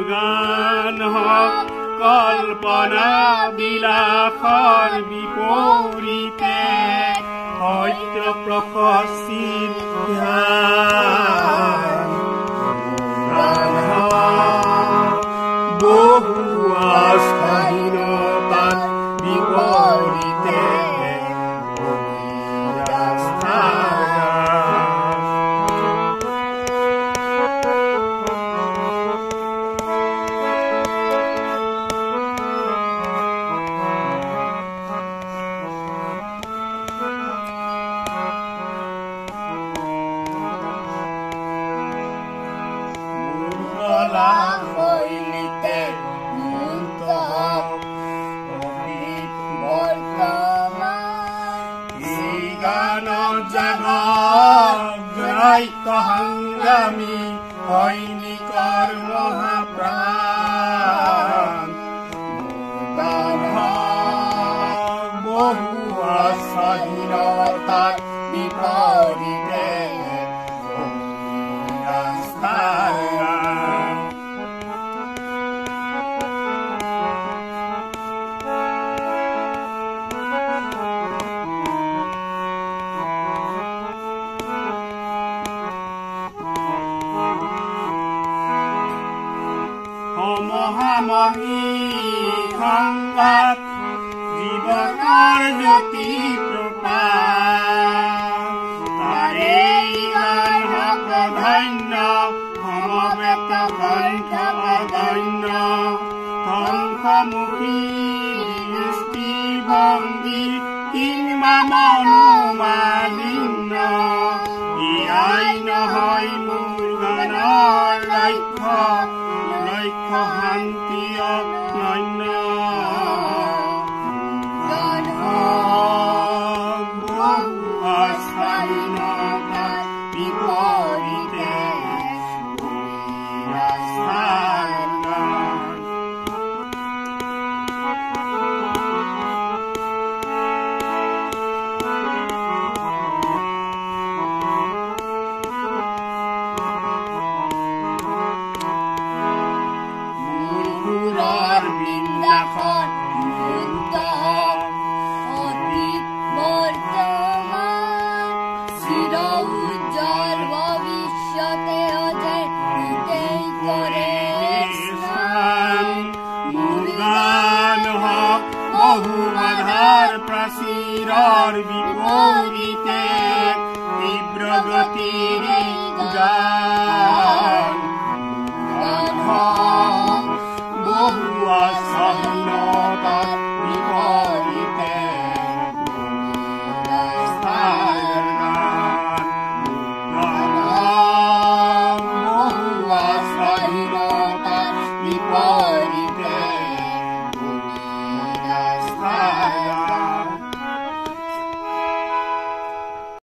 গান হওক কল্পনা বিলাসৰ বিপৰীতে সত্য প্ৰশস্তিৰ ধ্যান বহু স্বাধীনতাৰ বিপৰীতে সংগ্ৰামী সৈনিকৰ মহাপ্ৰাণ বহু স্বাধীনতাৰ বিপৰীতে মহামহী সংঘাত জীৱনৰ জ্যোতি প্ৰপাত তাৰেই গান ধন্য সমবেত কণ্ঠ অগণ্য ধ্বংসমুখী দৃষ্টিভংগী কিংবা মনোমালিন্য এয়াই নহয় মোৰ গানৰ লক্ষ্য শান্তি অনন্য স্বাধীনতাৰ বিপৰীতে বহু বাধাৰ প্ৰাচীৰৰ বিপৰীতে তীব্ৰ গতিৰে